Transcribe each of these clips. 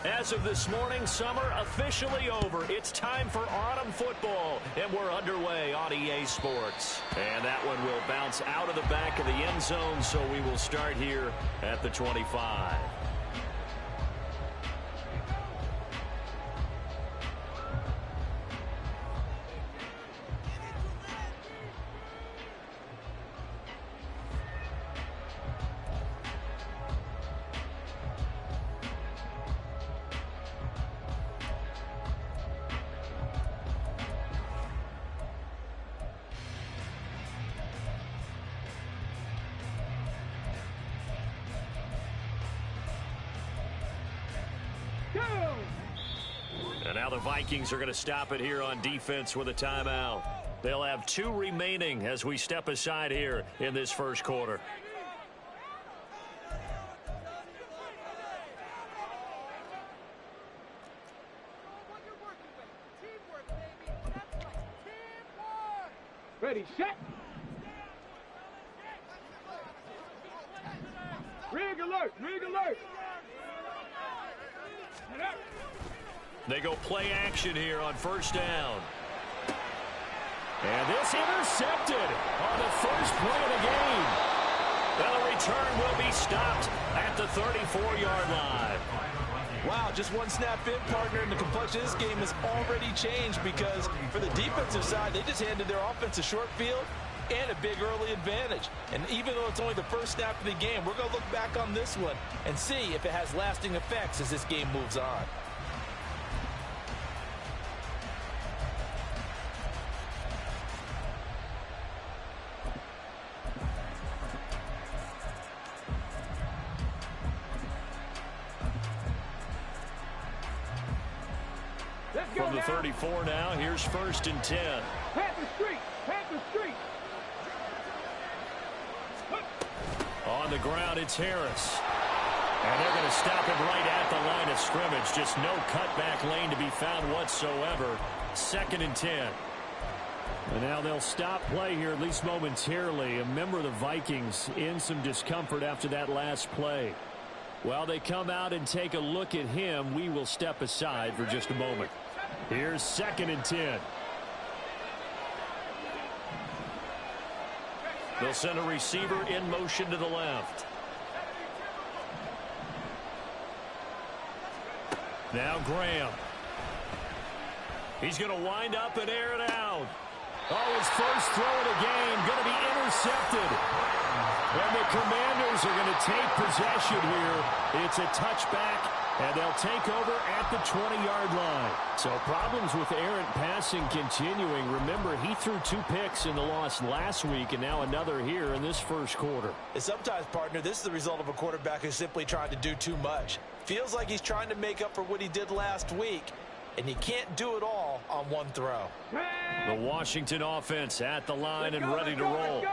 As of this morning, summer officially over. It's time for autumn football, and we're underway on EA Sports. And that one will bounce out of the back of the end zone, so we will start here at the 25. And now the Vikings are going to stop it here on defense with a timeout. They'll have 2 remaining as we step aside here in this first quarter. Ready, set. Rig alert, rig alert. They go play action here on first down. And this intercepted on the first play of the game. Well, the return will be stopped at the 34-yard line. Wow, just one snap in, partner, and the complexion of this game has already changed because for the defensive side, they just handed their offense a short field and a big early advantage. And even though it's only the first snap of the game, we're going to look back on this one and see if it has lasting effects as this game moves on. From the 34 now, here's 1st and 10. Panther Street, Panther Street. On the ground, it's Harris. And they're going to stop him right at the line of scrimmage. Just no cutback lane to be found whatsoever. 2nd and 10. And now they'll stop play here, at least momentarily. A member of the Vikings in some discomfort after that last play. While they come out and take a look at him, we will step aside for just a moment. Here's 2nd and 10. They'll send a receiver in motion to the left. Now Graham. He's going to wind up and air it out. Oh, his first throw of the game going to be intercepted. And the Commanders are going to take possession here. It's a touchback, and they'll take over at the 20-yard line. So problems with errant passing continuing. Remember, he threw 2 picks in the loss last week, and now another here in this first quarter. And sometimes, partner, this is the result of a quarterback who's simply trying to do too much. Feels like he's trying to make up for what he did last week, and he can't do it all on one throw. The Washington offense at the line and ready to roll.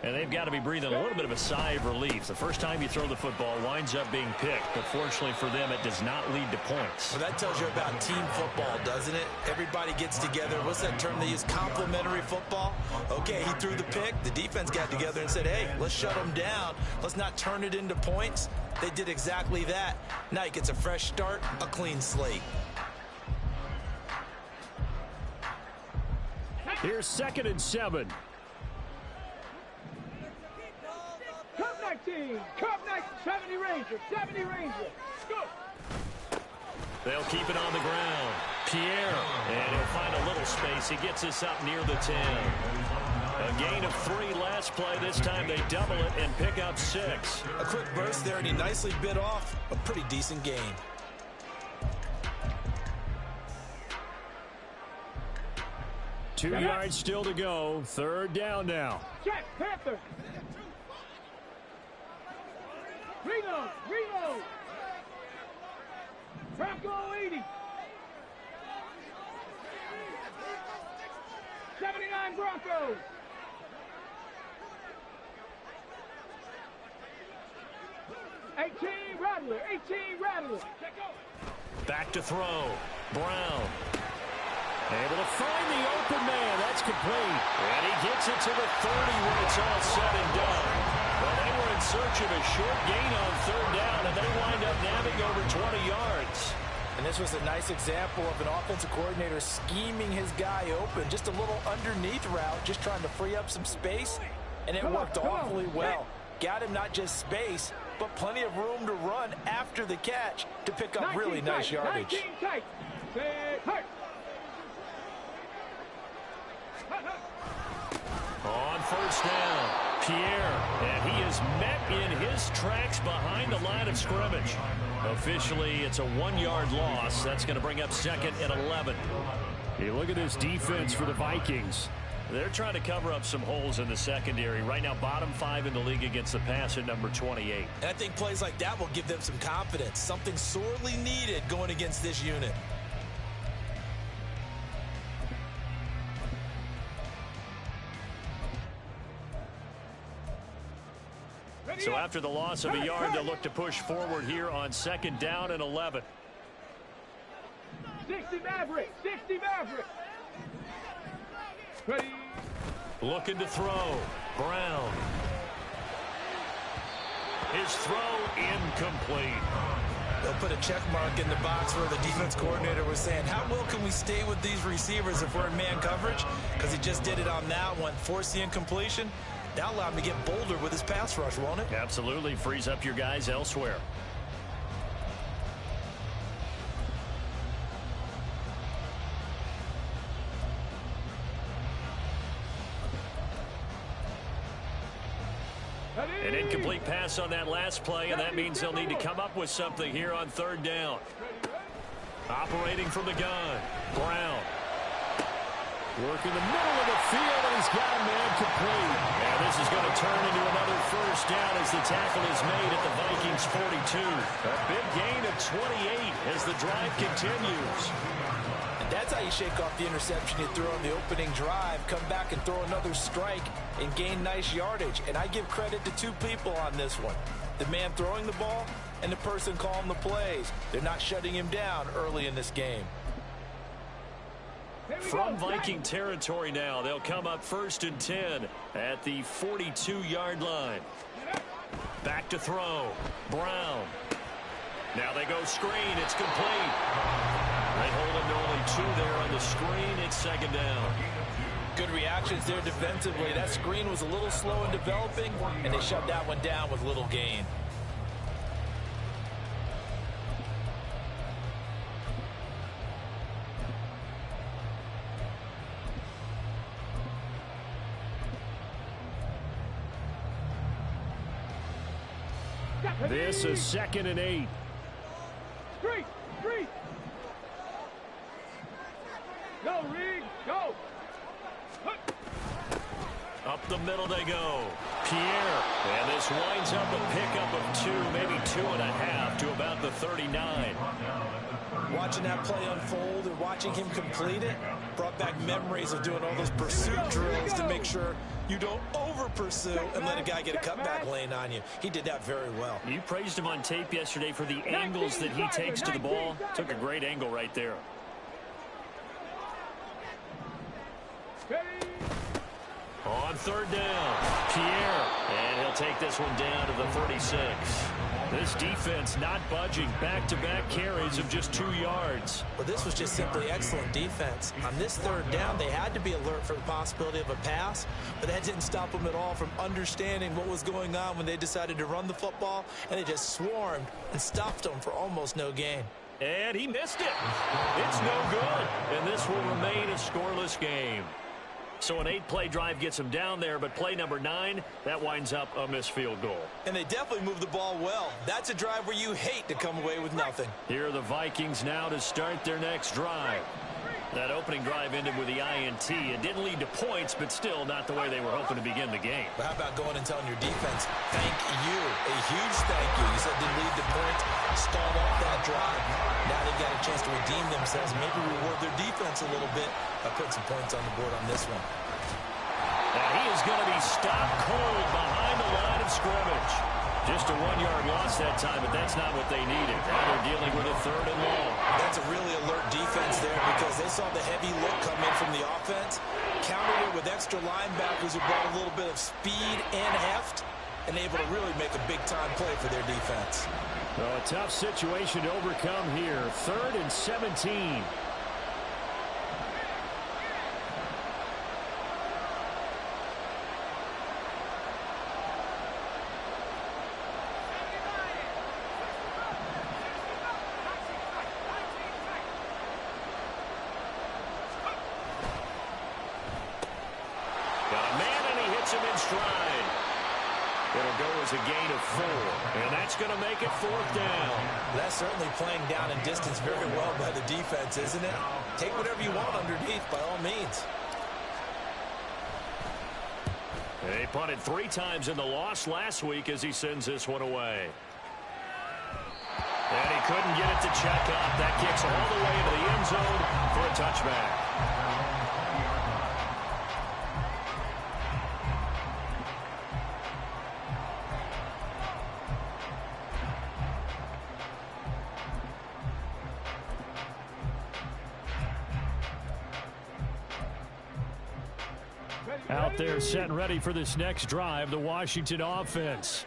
And they've got to be breathing a little bit of a sigh of relief. The first time you throw the football winds up being picked, but fortunately for them, it does not lead to points. Well, that tells you about team football, doesn't it? Everybody gets together. What's that term they use? Complementary football? Okay, he threw the pick. The defense got together and said, hey, let's shut him down. Let's not turn it into points. They did exactly that. Now he gets a fresh start, a clean slate. Here's 2nd and 7. Cup 19, Cup 19, 70 Ranger, 70 Ranger. Go. They'll keep it on the ground. Pierre, and he'll find a little space. He gets us up near the 10. A gain of 3 last play. This time they double it and pick up 6. A quick burst there, and he nicely bit off a pretty decent gain. 2 yards still to go. 3rd down now. Check, Panther. Reload, reload. Bronco 80. 79 Broncos. Rattler, 18 Rattler. Back to throw. Brown. Able to find the open man. That's complete. And he gets it to the 30 when it's all said and done. Well, they were in search of a short gain on 3rd down, and they wind up nabbing over 20 yards. And this was a nice example of an offensive coordinator scheming his guy open. Just a little underneath route, just trying to free up some space. And it worked awfully well. Got him not just space, but plenty of room to run after the catch to pick up really nice yardage. On first down, Pierre, and he is met in his tracks behind the line of scrimmage. Officially, it's a 1-yard loss. That's going to bring up 2nd and 11. You look at this defense for the Vikings. They're trying to cover up some holes in the secondary. Right now, bottom 5 in the league against the pass at number 28. And I think plays like that will give them some confidence, something sorely needed going against this unit. So after the loss of a yard, they'll look to push forward here on 2nd down and 11. 60 Maverick, 60 Maverick. Ready. Looking to throw. Brown. His throw incomplete. They'll put a check mark in the box where the defense coordinator was saying, how well can we stay with these receivers if we're in man coverage? Because he just did it on that one, forced the incompletion. That allowed him to get bolder with his pass rush, won't it? Absolutely. Frees up your guys elsewhere. An incomplete pass on that last play, and that means they'll need to come up with something here on 3rd down. Operating from the gun, Brown. Working the middle of the field, and he's got a man complete. And this is going to turn into another first down as the tackle is made at the Vikings 42. A big gain of 28 as the drive continues. And that's how you shake off the interception you threw on the opening drive, come back and throw another strike and gain nice yardage. And I give credit to 2 people on this one. The man throwing the ball and the person calling the plays. They're not shutting him down early in this game. From Viking territory now, they'll come up 1st and 10 at the 42-yard line. Back to throw. Brown. Now they go screen. It's complete. They hold him to only 2 there on the screen. It's 2nd down. Good reactions there defensively. That screen was a little slow in developing, and they shut that one down with little gain. This is 2nd and 8. Street. Go, Reed, go. Up the middle they go. Pierre. And this winds up a pickup of 2, maybe 2.5 to about the 39. Watching that play unfold and watching him complete it brought back memories of doing all those pursuit drills to make sure you don't over-pursue and let a guy get a cutback lane on you. He did that very well. You praised him on tape yesterday for the angles that he takes to the ball. Took a great angle right there. On 3rd down, Pierre. And he'll take this one down to the 36. This defense not budging. Back-to-back carries of just 2 yards. Well, this was just simply excellent defense. On this 3rd down, they had to be alert for the possibility of a pass, but that didn't stop them at all from understanding what was going on when they decided to run the football, and they just swarmed and stopped them for almost no gain. And he missed it. It's no good. And this will remain a scoreless game. So an 8-play drive gets him down there, but play number 9, that winds up a missed field goal. And they definitely moved the ball well. That's a drive where you hate to come away with nothing. Here are the Vikings now to start their next drive. That opening drive ended with the INT. It didn't lead to points, but still not the way they were hoping to begin the game. But how about going and telling your defense, thank you, a huge thank you. You said didn't lead to points, stalled off that drive. Now they've got a chance to redeem themselves, maybe reward their defense a little bit by putting some points on the board on this one. And he is going to be stopped cold behind the line of scrimmage. Just a 1-yard loss that time, but that's not what they needed. Now they're dealing with a 3rd and long. That's a really alert defense there because they saw the heavy look come in from the offense, countered it with extra linebackers who brought a little bit of speed and heft, and able to really make a big-time play for their defense. Well, a tough situation to overcome here. 3rd and 17. Him in stride. It'll go as a gain of 4, and that's going to make it 4th down. That's certainly playing down in distance very well by the defense, isn't it? Take whatever you want underneath by all means. They punted 3 times in the loss last week as he sends this one away. And he couldn't get it to check up. That kicks all the way into the end zone for a touchback. Out there set and ready for this next drive, the Washington offense.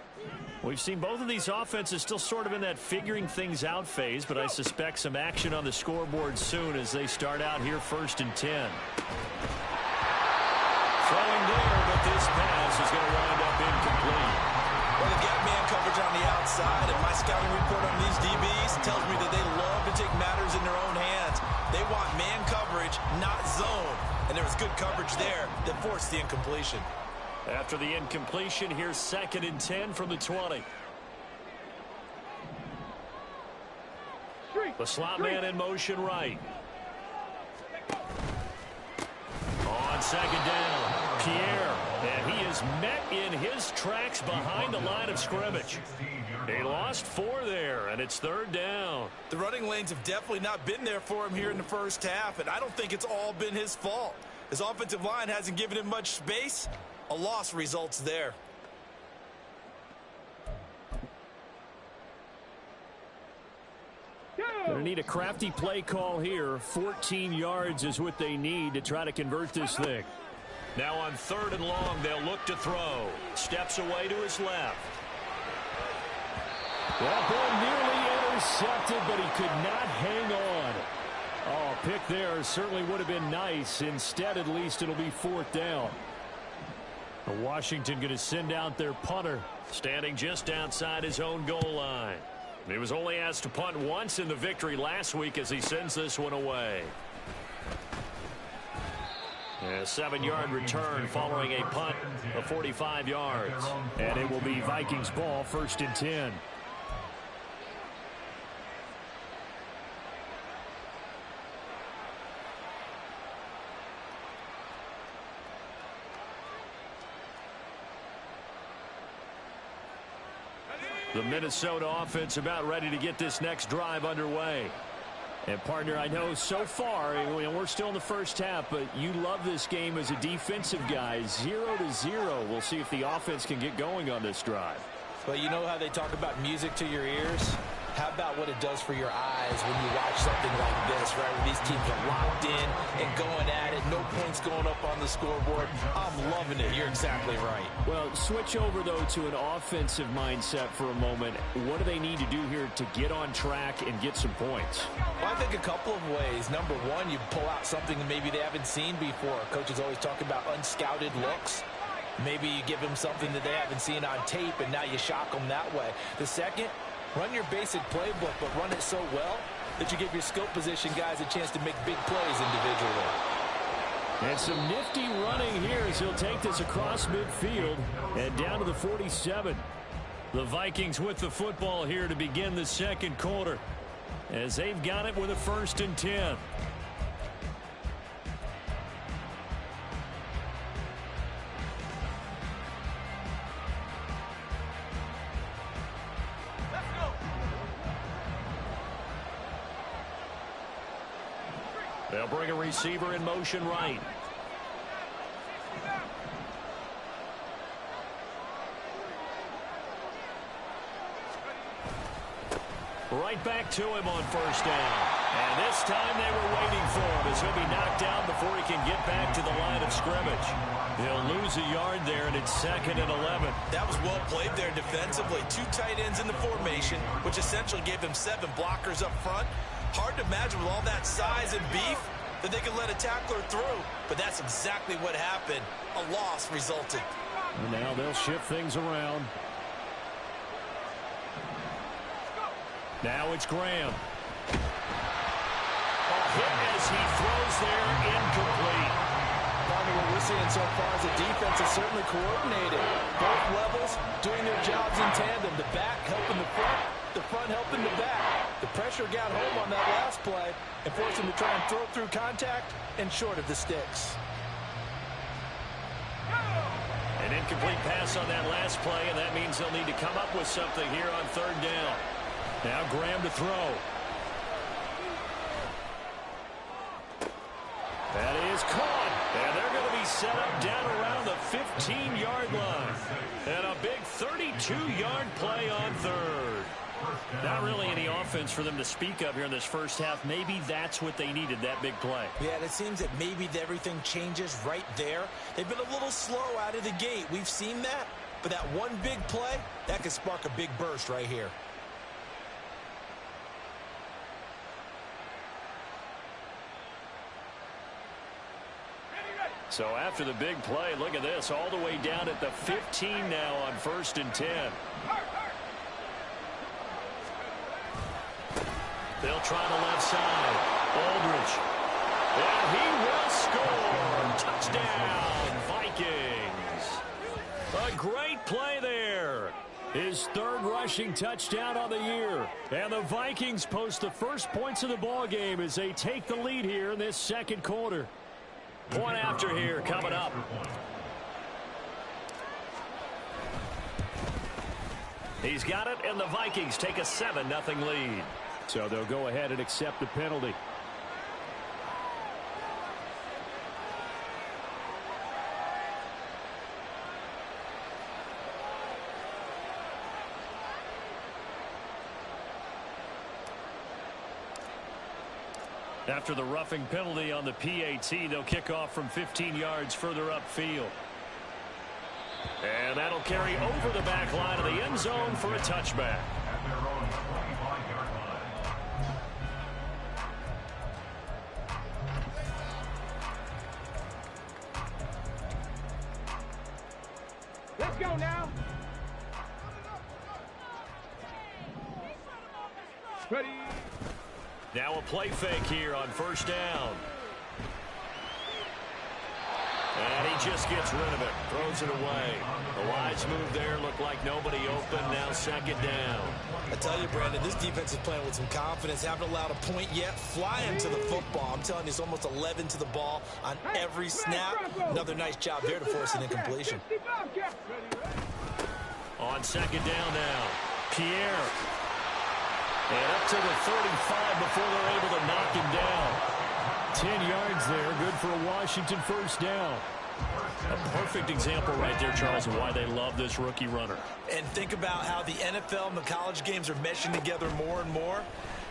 We've seen both of these offenses still sort of in that figuring things out phase, but I suspect some action on the scoreboard soon as they start out here 1st and 10. Throwing there, but this pass is going to wind up incomplete. Well, they've got man coverage on the outside, and my scouting report on these DBs tells me that they love to take matters in their own hands. They want man coverage, not zone. And there was good coverage there that forced the incompletion. After the incompletion, here's 2nd and 10 from the 20. The slot man in motion right. On 2nd down, Pierre. And he is met in his tracks behind the line of scrimmage. He lost 4 there, and it's 3rd down. The running lanes have definitely not been there for him here in the first half, and I don't think it's all been his fault. His offensive line hasn't given him much space. A loss results there. Going to need a crafty play call here. 14 yards is what they need to try to convert this thing. Now on 3rd and long, they'll look to throw. Steps away to his left. That ball nearly intercepted, but he could not hang on. Oh, a pick there certainly would have been nice. Instead, at least, it'll be 4th down. Washington going to send out their punter, standing just outside his own goal line. He was only asked to punt once in the victory last week as he sends this one away. A 7-yard return following a punt of 45 yards. And it will be Vikings ball, 1st and 10. The Minnesota offense about ready to get this next drive underway. And, partner, I know so far, we're still in the first half, but you love this game as a defensive guy. 0-0. We'll see if the offense can get going on this drive. Well, you know how they talk about music to your ears? How about what it does for your eyes when you watch something like this, right? Where these teams are locked in and going at it. No points going up on the scoreboard. I'm loving it. You're exactly right. Well, switch over, though, to an offensive mindset for a moment. What do they need to do here to get on track and get some points? Well, I think a couple of ways. Number one, you pull out something that maybe they haven't seen before. Coaches always talk about unscouted looks. Maybe you give them something that they haven't seen on tape, and now you shock them that way. The second, run your basic playbook, but run it so well that you give your skill position guys a chance to make big plays individually. And some nifty running here as he'll take this across midfield and down to the 47. The Vikings with the football here to begin the second quarter as they've got it with a 1st and 10. They'll bring a receiver in motion right. Right back to him on 1st down. And this time they were waiting for him as he'll be knocked down before he can get back to the line of scrimmage. He'll lose a yard there, and it's 2nd and 11. That was well played there defensively. 2 tight ends in the formation, which essentially gave them 7 blockers up front. Hard to imagine with all that size and beef that they could let a tackler through, but that's exactly what happened. A loss resulted. And now they'll shift things around. Now it's Graham. A hit as he throws there, incomplete. Partner, what we're seeing so far is the defense is certainly coordinated. Both levels doing their jobs in tandem. The back helping the front helping the back. The pressure got home on that last play and forced him to try and throw through contact and short of the sticks. An incomplete pass on that last play, and that means they'll need to come up with something here on 3rd down. Now Graham to throw. That is caught. And they're going to be set up down around the 15-yard line. And a big 32-yard play on 3rd. Not really any offense for them to speak of here in this first half. Maybe that's what they needed, that big play. Yeah, and it seems that maybe everything changes right there. They've been a little slow out of the gate. We've seen that. But that one big play, that could spark a big burst right here. So after the big play, look at this, all the way down at the 15 now on 1st and 10. They'll try the left side. Aldridge. And he will score. Touchdown, Vikings. A great play there. His 3rd rushing touchdown on the year. And the Vikings post the first points of the ball game as they take the lead here in this 2nd quarter. Point after here coming up. He's got it, and the Vikings take a 7-0 lead. So they'll go ahead and accept the penalty. After the roughing penalty on the PAT, they'll kick off from 15 yards further upfield. And that'll carry over the back line of the end zone for a touchback. Let's go now. Ready. Now a play fake here on 1st down. And he just gets rid of it. Throws it away. The wise move there. Looked like nobody open. Now 2nd down. I tell you, Brandon, this defense is playing with some confidence. Haven't allowed a point yet. Flying to the football. I'm telling you, it's almost 11 to the ball on every snap. Another nice job there to force an incompletion. On 2nd down now. Pierre. And up to the 35 before they're able to knock him down. 10 yards there. Good for a Washington 1st down. A perfect example right there, Charles, of why they love this rookie runner. And think about how the NFL and the college games are meshing together more and more.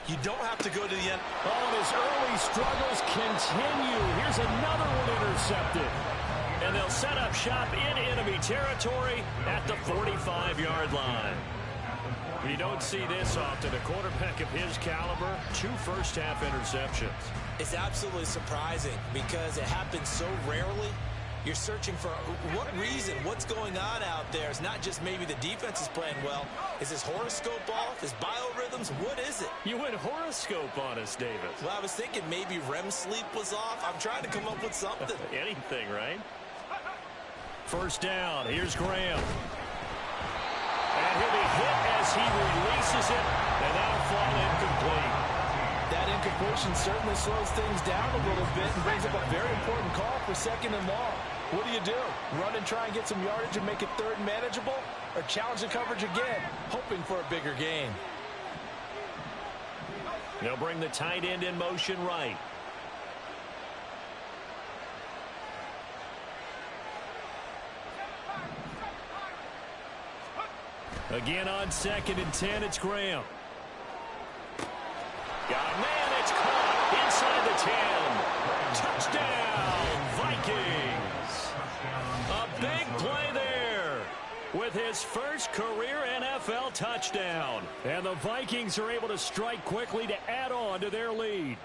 You don't have to go to the end. Oh, and his early struggles continue. Here's another one intercepted. And they'll set up shop in enemy territory at the 45-yard line. You don't see this often. A quarterback of his caliber, 2 first-half interceptions. It's absolutely surprising because it happens so rarely. You're searching for what reason, what's going on out there. It's not just maybe the defense is playing well. Is his horoscope off? His biorhythms? What is it? You went horoscope on us, David. Well, I was thinking maybe REM sleep was off. I'm trying to come up with something. Anything, right? 1st down. Here's Graham. And he'll be hit as he releases it, and that'll fall incomplete. That incompletion certainly slows things down a little bit and brings up a very important call for 2nd and long. What do? Run and try and get some yardage and make it 3rd and manageable? Or challenge the coverage again, hoping for a bigger gain? They'll bring the tight end in motion right. Again on 2nd and 10, it's Graham. Got a man, it's caught. 10. Touchdown, Vikings. A big play there with his first career NFL touchdown. And the Vikings are able to strike quickly to add on to their lead.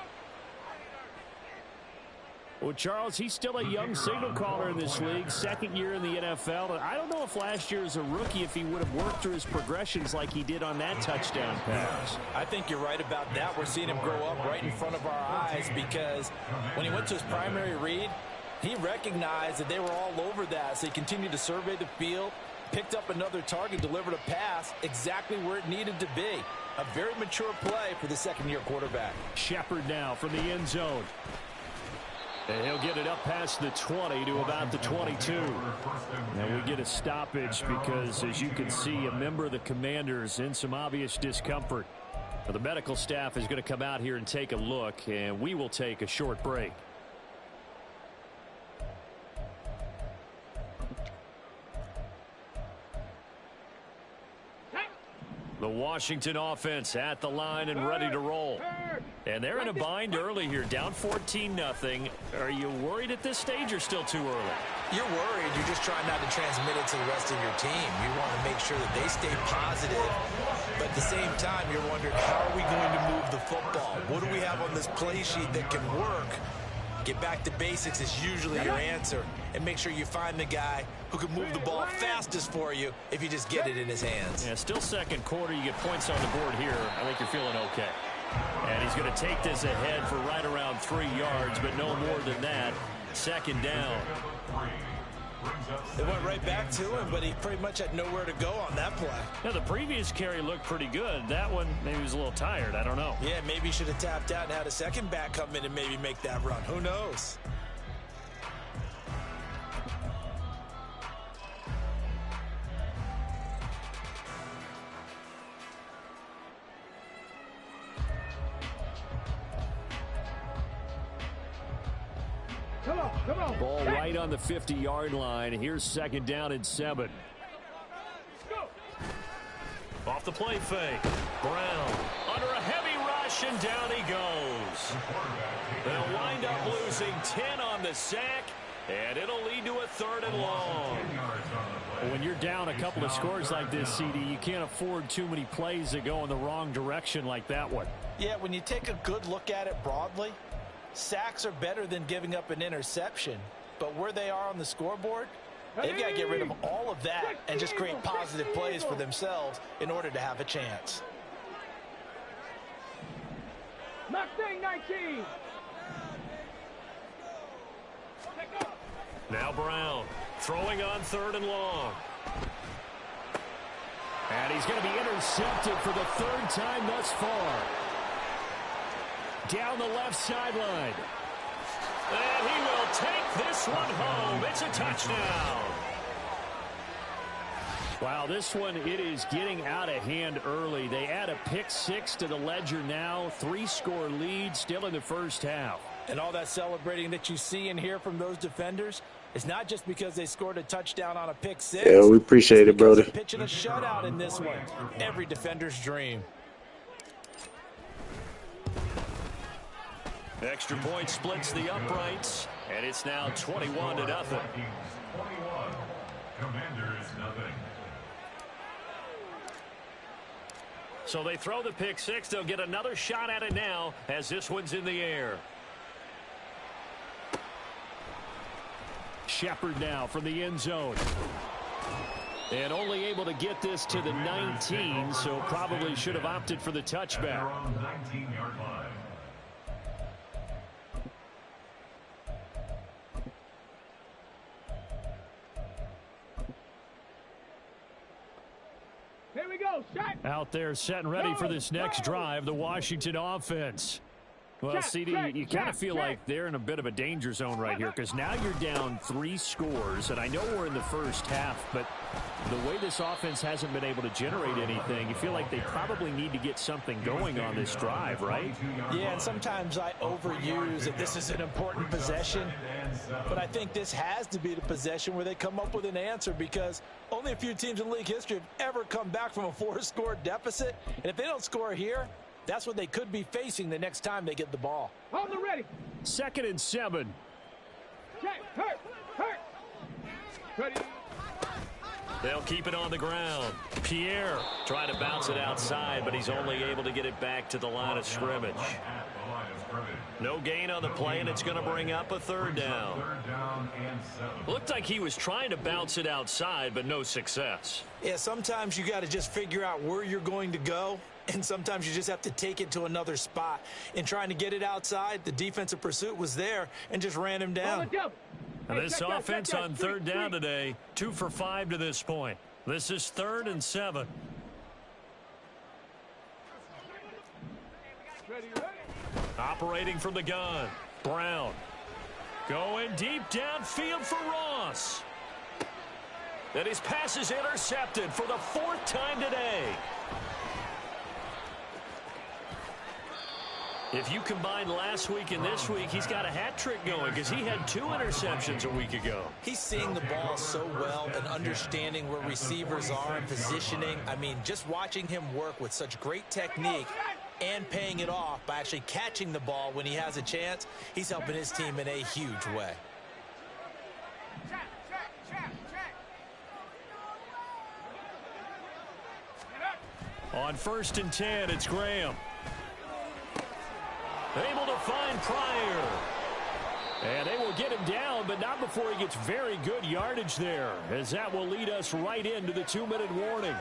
Well, Charles, he's still a young signal caller in this league, second year in the NFL. And I don't know if last year as a rookie, if he would have worked through his progressions like he did on that touchdown pass. I think you're right about that. We're seeing him grow up right in front of our eyes because when he went to his primary read, he recognized that they were all over that. So he continued to survey the field, picked up another target, delivered a pass exactly where it needed to be. A very mature play for the second-year quarterback. Shepard now from the end zone. And he'll get it up past the 20 to about the 22. And we get a stoppage because, as you can see, a member of the Commanders in some obvious discomfort. Well, the medical staff is going to come out here and take a look, and we will take a short break. The Washington offense at the line and ready to roll. And they're in a bind early here, down 14-0. Are you worried at this stage or still too early? You're worried. You're just trying not to transmit it to the rest of your team. You want to make sure that they stay positive. But at the same time, you're wondering, how are we going to move the football? What do we have on this play sheet that can work? Get back to basics is usually your answer. And make sure you find the guy who can move the ball fastest for you if you just get it in his hands. Yeah, still second quarter. You get points on the board here. I think you're feeling okay. And he's going to take this ahead for right around 3 yards, but no more than that. Second down. They went right back to him, but he pretty much had nowhere to go on that play. Now, the previous carry looked pretty good. That one, maybe he was a little tired. I don't know. Yeah, maybe he should have tapped out and had a second back come in and maybe make that run. Who knows? Come on. Ball right on the 50-yard line. Here's second down and 7. Off the play fake. Brown under a heavy rush, and down he goes. They'll wind up losing 10 on the sack, and it'll lead to a 3rd and long. When you're down a couple of scores like this, CD, you can't afford too many plays that go in the wrong direction like that one. Yeah, when you take a good look at it broadly, sacks are better than giving up an interception. But where they are on the scoreboard, they've got to get rid of all of that and just create positive plays for themselves in order to have a chance. Mustang 19. Now Brown throwing on 3rd and long. And he's going to be intercepted for the 3rd time thus far. Down the left sideline. And he will take this one home. It's a touchdown. Wow, this one, it is getting out of hand early. They add a pick 6 to the ledger now. 3-score lead still in the first half. And all that celebrating that you see and hear from those defenders, it's not just because they scored a touchdown on a pick 6. Yeah, we appreciate it, brother. Pitching a shutout in this one. Every defender's dream. Extra point splits the uprights, and it's now 21-0. 21. Commanders nothing. So they throw the pick 6. They'll get another shot at it now as this one's in the air. Shepard now from the end zone. And only able to get this to the 19, so probably should have opted for the touchback. They're on the 19-yard line. Here we go. Shot. Out there set and ready for this next drive, the Washington offense. Well, CD, you kind of feel like they're in a bit of a danger zone right here because now you're down 3 scores, and I know we're in the first half, but the way this offense hasn't been able to generate anything, you feel like they probably need to get something going on this drive, right? Yeah, and sometimes I overuse that this is an important possession, but I think this has to be the possession where they come up with an answer because only a few teams in league history have ever come back from a 4-score deficit, and if they don't score here, that's what they could be facing the next time they get the ball. Hold the ready. 2nd and 7. Check. Hurt. Ready. They'll keep it on the ground. Pierre trying to bounce it outside, but he's only able to get it back to the line of scrimmage. No gain on the play, and it's going to bring up a 3rd down. Looked like he was trying to bounce it outside, but no success. Yeah, sometimes you got to just figure out where you're going to go, and sometimes you just have to take it to another spot. In trying to get it outside, the defensive pursuit was there and just ran him down. And this offense on 3rd down today, 2 for 5 to this point. This is 3rd and 7. Operating from the gun. Brown. Going deep downfield for Ross. And his pass is intercepted for the 4th time today. If you combine last week and this week, he's got a hat trick going because he had 2 interceptions a week ago. He's seeing the ball so well and understanding where receivers are and positioning. I mean, just watching him work with such great technique and paying it off by actually catching the ball when he has a chance, he's helping his team in a huge way. On 1st and 10, it's Graham. Able to find Pryor. And they will get him down, but not before he gets very good yardage there, as that will lead us right into the 2-minute warning.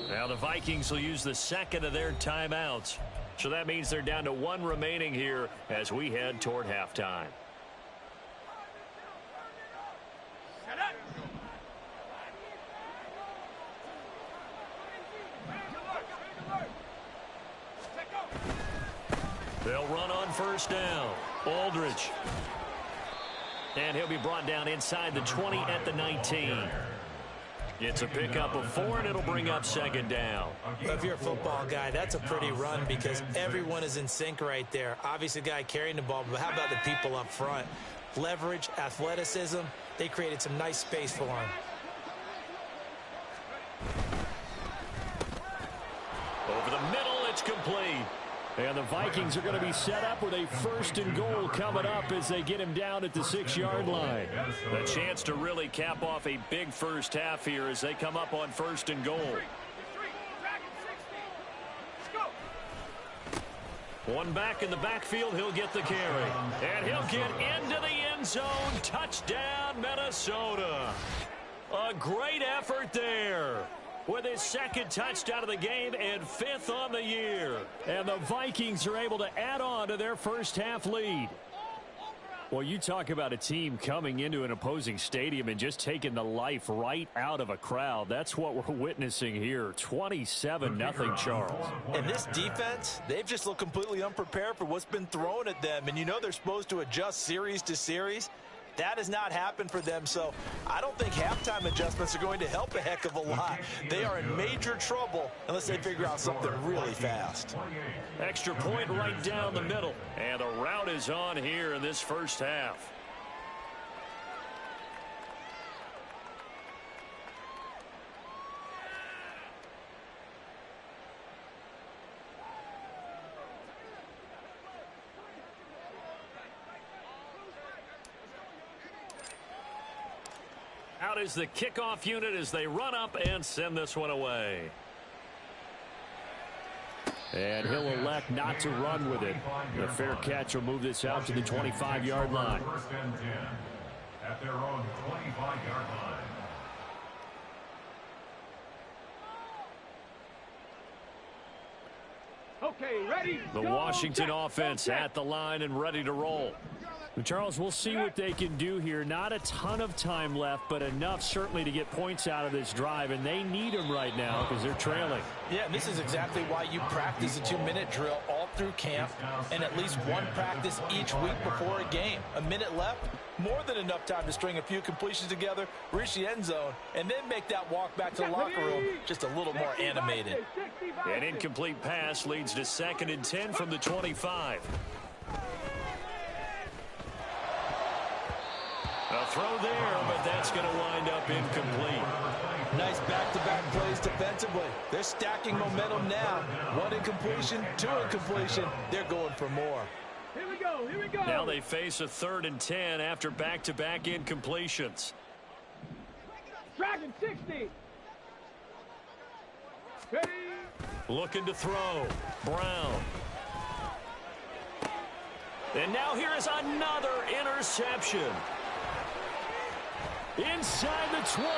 Now the Vikings will use the 2nd of their timeouts. So that means they're down to 1 remaining here as we head toward halftime. They'll run on 1st down. Aldridge. And he'll be brought down inside the 20 at the 19. It's a pickup of 4, and it'll bring up 2nd down. If you're a football guy, that's a pretty run because everyone is in sync right there. Obviously, the guy carrying the ball, but how about the people up front? Leverage, athleticism, they created some nice space for him. Over the middle, it's complete. And the Vikings are going to be set up with a 1st and goal coming up as they get him down at the 6-yard line. A chance to really cap off a big first half here as they come up on 1st and goal. One back in the backfield, he'll get the carry. And he'll get into the end zone. Touchdown, Minnesota. A great effort there, with his 2nd touchdown of the game and 5th on the year. And the Vikings are able to add on to their first half lead. Well, you talk about a team coming into an opposing stadium and just taking the life right out of a crowd. That's what we're witnessing here. 27-0, Charles. And this defense, they've just looked completely unprepared for what's been thrown at them. And you know they're supposed to adjust series to series. That has not happened for them, so I don't think halftime adjustments are going to help a heck of a lot. They are in major trouble unless they figure out something really fast. Extra point right down the middle, and the route is on here in this first half. Out is the kickoff unit as they run up and send this one away. And he'll elect not to run with it. The fair catch will move this out to the 25-yard line. 1st and 10 at their own 25-yard line. Okay, ready? The Washington offense at the line and ready to roll. Charles, we'll see what they can do here. Not a ton of time left, but enough certainly to get points out of this drive, and they need them right now because they're trailing. Yeah, and this is exactly why you practice a 2-minute drill all through camp and at least one practice each week before a game. A minute left, more than enough time to string a few completions together, reach the end zone, and then make that walk back to the locker room just a little more animated. An incomplete pass leads to 2nd and 10 from the 25. A throw there, but that's going to wind up incomplete. Nice back-to-back plays defensively. They're stacking momentum now. 1 incompletion, 2 incompletion. They're going for more. Here we go, here we go. Now they face a 3rd and 10 after back-to-back incompletions. Dragon 60. Ready? Looking to throw. Brown. And now here is another interception. Inside the 20.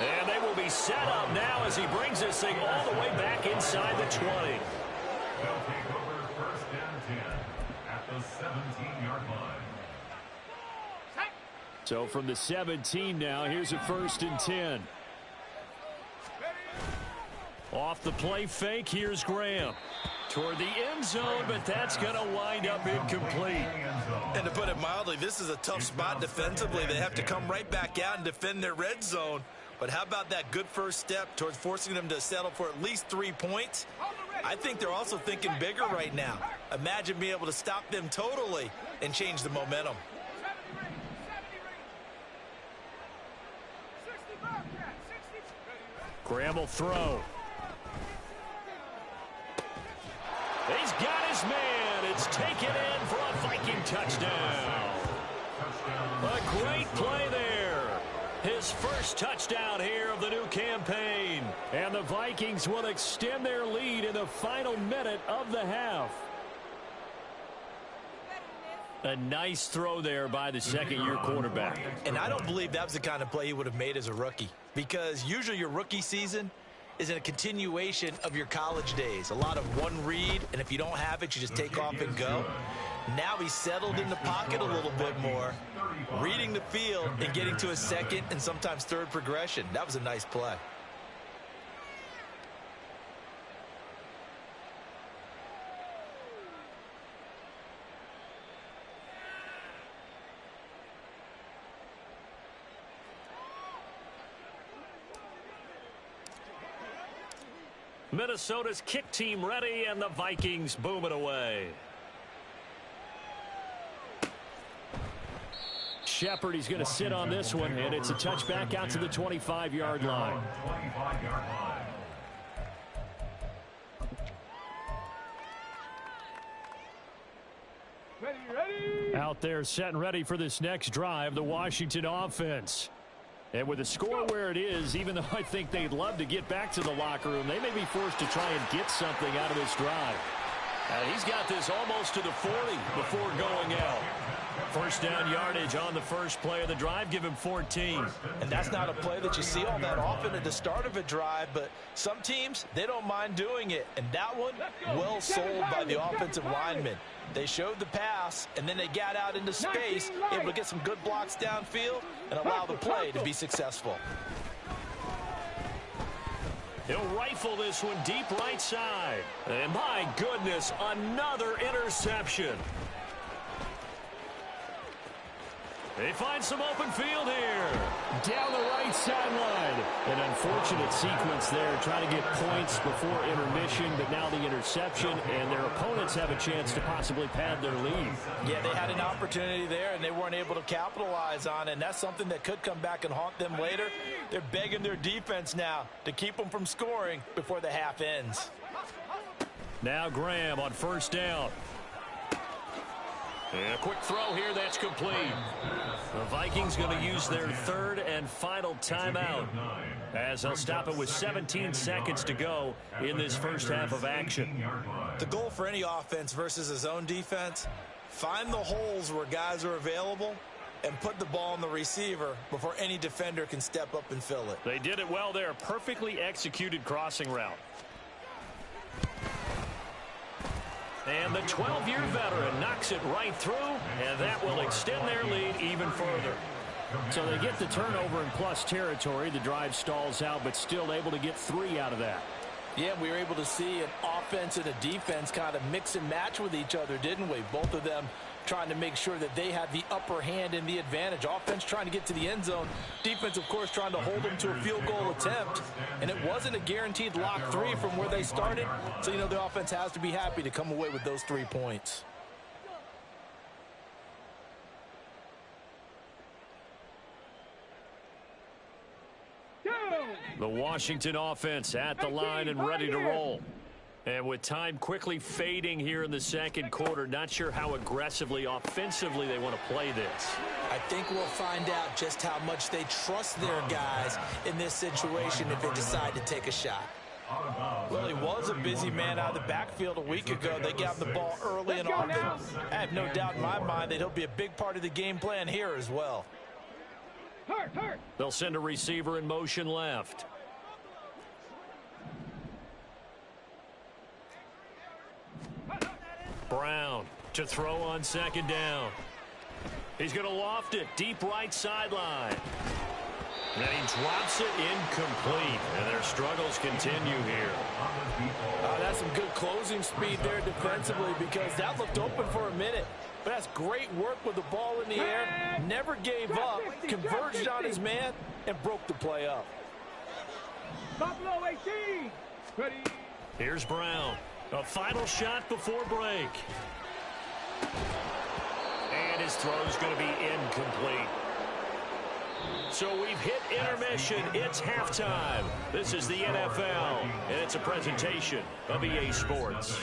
And they will be set up now as he brings this thing all the way back inside the 20. They'll take over 1st and 10 at the 17-yard line. So from the 17 now, here's a 1st and 10. Off the play fake, here's Graham. Toward the end zone, but that's going to wind up incomplete. And to put it mildly, this is a tough spot defensively. They have to come right back out and defend their red zone. But how about that good first step towards forcing them to settle for at least 3 points? I think they're also thinking bigger right now. Imagine being able to stop them totally and change the momentum. Graham will throw. He's got his man. It's taken in for a Viking touchdown. A great play there. His first touchdown here of the new campaign. And the Vikings will extend their lead in the final minute of the half. A nice throw there by the 2nd-year quarterback. And I don't believe that was the kind of play he would have made as a rookie, because usually your rookie season is a continuation of your college days. A lot of one read, and if you don't have it, you just take off and go. Now he's settled in the pocket a little bit more, reading the field and getting to a 2nd and sometimes 3rd progression. That was a nice play. Minnesota's kick team ready, and the Vikings boom it away. Shepard, he's going to sit on this one, and it's a touchback out to the 25-yard line. Ready. Out there set and ready for this next drive, the Washington offense. And with the score where it is, even though I think they'd love to get back to the locker room, they may be forced to try and get something out of this drive. He's got this almost to the 40 before going out. First down yardage on the first play of the drive, give him 14. And that's not a play that you see all that often at the start of a drive, but some teams, they don't mind doing it. And that one, well sold by the offensive lineman. They showed the pass, and then they got out into space, able to get some good blocks downfield and allow the play to be successful. He'll rifle this one deep right side. And my goodness, another interception. They find some open field here. Down the right sideline. An unfortunate sequence there, trying to get points before intermission, but now the interception, and their opponents have a chance to possibly pad their lead. Yeah, they had an opportunity there, and they weren't able to capitalize on it, and that's something that could come back and haunt them later. They're begging their defense now to keep them from scoring before the half ends. Now Graham on first down. And a quick throw here, that's complete. The Vikings going to use their 3rd and final timeout, as they'll stop it with 17 seconds to go in this first half of action. The goal for any offense versus his own defense, find the holes where guys are available and put the ball on the receiver before any defender can step up and fill it. They did it well there. Perfectly executed crossing route. And the 12-year veteran knocks it right through, and that will extend their lead even further. So they get the turnover in plus territory. The drive stalls out, but still able to get 3 out of that. Yeah, we were able to see an offense and a defense kind of mix and match with each other, didn't we? Both of them trying to make sure that they have the upper hand and the advantage. Offense trying to get to the end zone. Defense, of course, trying to hold them to a field goal attempt. And it wasn't a guaranteed lock 3 from where they started. So, you know, the offense has to be happy to come away with those 3 points. The Washington offense at the line and ready to roll. And with time quickly fading here in the second quarter, not sure how aggressively, offensively they want to play this. I think we'll find out just how much they trust their guys in this situation if they decide to take a shot. Well, he was a busy man out of the backfield a week ago. They got him the ball early and often. I have no doubt in my mind that he'll be a big part of the game plan here as well. They'll send a receiver in motion left. Brown to throw on second down. He's going to loft it deep right sideline. And he drops it incomplete. And their struggles continue here. That's some good closing speed there defensively because that looked open for a minute. But that's great work with the ball in the air. Never gave up, converged on his man, and broke the play up. Buffalo 18. Ready. Here's Brown. A final shot before break. And his throw's going to be incomplete. So we've hit intermission. It's halftime. This is the NFL, and it's a presentation of EA Sports.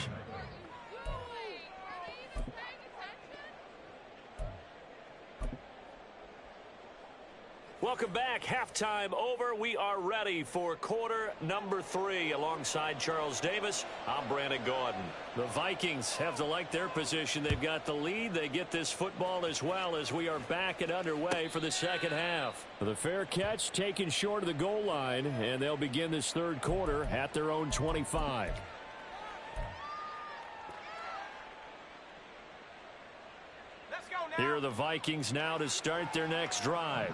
Welcome back. Halftime over. We are ready for quarter number 3. Alongside Charles Davis, I'm Brandon Gaudin. The Vikings have to like their position. They've got the lead. They get this football as well as we are back and underway for the second half. The fair catch taken short of the goal line, and they'll begin this third quarter at their own 25. Here are the Vikings now to start their next drive.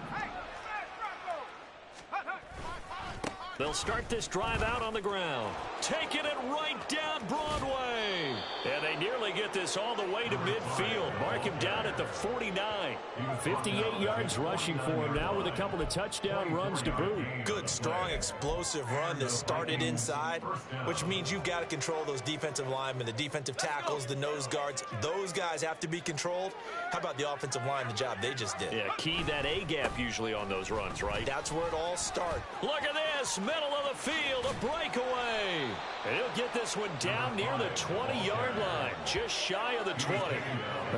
They'll start this drive out on the ground. Taking it right down Broadway. And they nearly get this all the way to midfield. Mark him down at the 49. 58 yards rushing for him now with a couple of touchdown runs to boot. Good, strong, explosive run that started inside, which means you've got to control those defensive linemen, the defensive tackles, the nose guards. Those guys have to be controlled. How about the offensive line, the job they just did? Yeah, key that A-gap usually on those runs, right? That's where it all starts. Look at this, middle of the field, a breakaway. And he'll get this one down near the 20-yard line, just shy of the 20.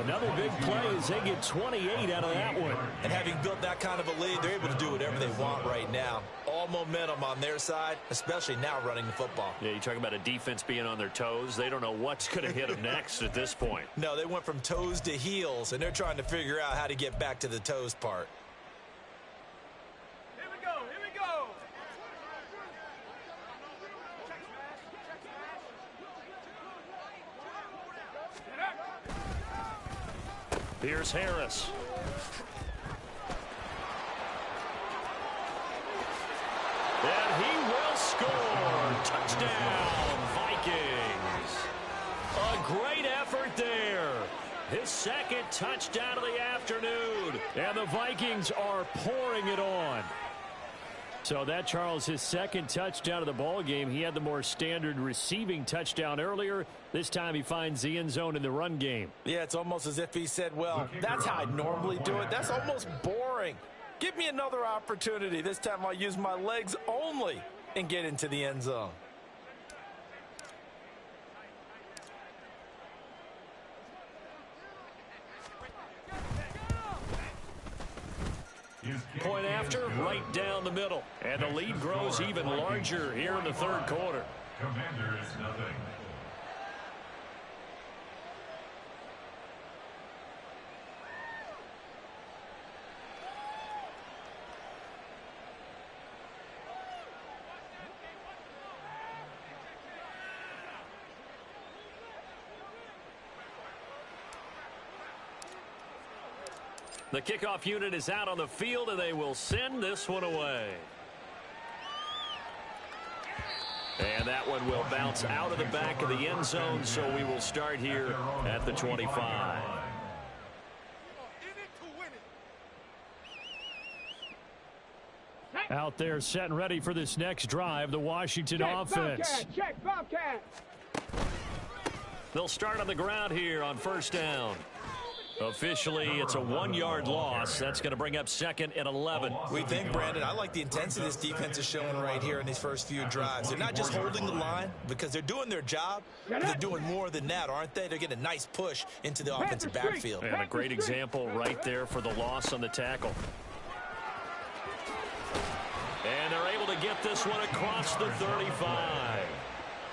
Another big play as they get 28 out of that one. And having built that kind of a lead, they're able to do whatever they want right now. All momentum on their side, especially now running the football. Yeah, you talk about a defense being on their toes. They don't know what's going to hit them next at this point. No, they went from toes to heels, and they're trying to figure out how to get back to the toes part. Here we go. Here we go. Here's Harris. And he will score. Touchdown, Vikings. A great effort there. His second touchdown of the afternoon. And the Vikings are pouring it on. So that, Charles, his second touchdown of the ball game. He had the more standard receiving touchdown earlier. This time he finds the end zone in the run game. Yeah, it's almost as if he said, well, that's how I normally do it. That's almost boring. Give me another opportunity. This time I'll use my legs only and get into the end zone. Point after, right down the middle. And the lead grows even larger here in the third quarter. Commanders, nothing. The kickoff unit is out on the field, and they will send this one away. And that one will bounce out of the back of the end zone, so we will start here at the 25. Out there set and ready for this next drive, the Washington offense. Check, Bobcat. They'll start on the ground here on first down. Officially, it's a 1-yard loss. That's going to bring up 2nd and 11. We think, Brandon, I like the intensity this defense is showing right here in these first few drives. They're not just holding the line because they're doing their job, but they're doing more than that, aren't they? They're getting a nice push into the offensive backfield. And a great example right there for the loss on the tackle. And they're able to get this one across the 35.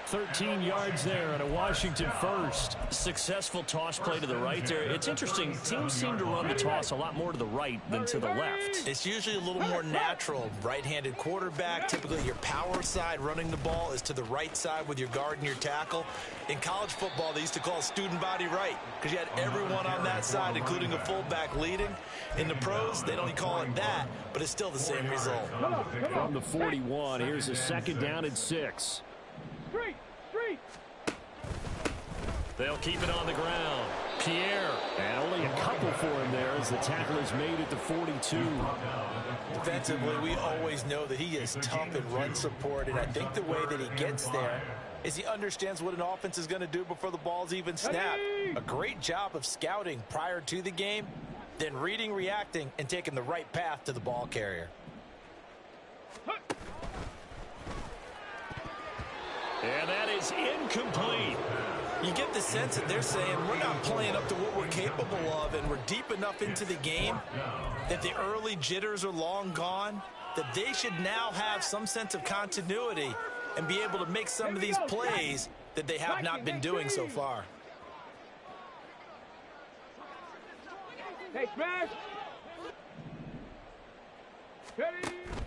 13 yards there and a Washington first. Successful toss play to the right there. It's interesting. Teams seem to run the toss a lot more to the right than to the left. It's usually a little more natural. Right-handed quarterback, typically your power side running the ball is to the right side with your guard and your tackle. In college football, they used to call student body right because you had everyone on that side, including a fullback leading. In the pros, they don't call it that, but it's still the same result. From the 41, here's a 2nd down and 6. Street. They'll keep it on the ground. Pierre. And only a couple for him there as the tackle is made at the 42. Defensively, we always know that he is tough in run support, and I think the way that he gets there is he understands what an offense is going to do before the ball's even snapped. A great job of scouting prior to the game, then reading, reacting, and taking the right path to the ball carrier. And that is incomplete. You get the sense that they're saying we're not playing up to what we're capable of, and we're deep enough into the game that the early jitters are long gone, that they should now have some sense of continuity and be able to make some of these plays that they have not been doing so far. Hey, smash.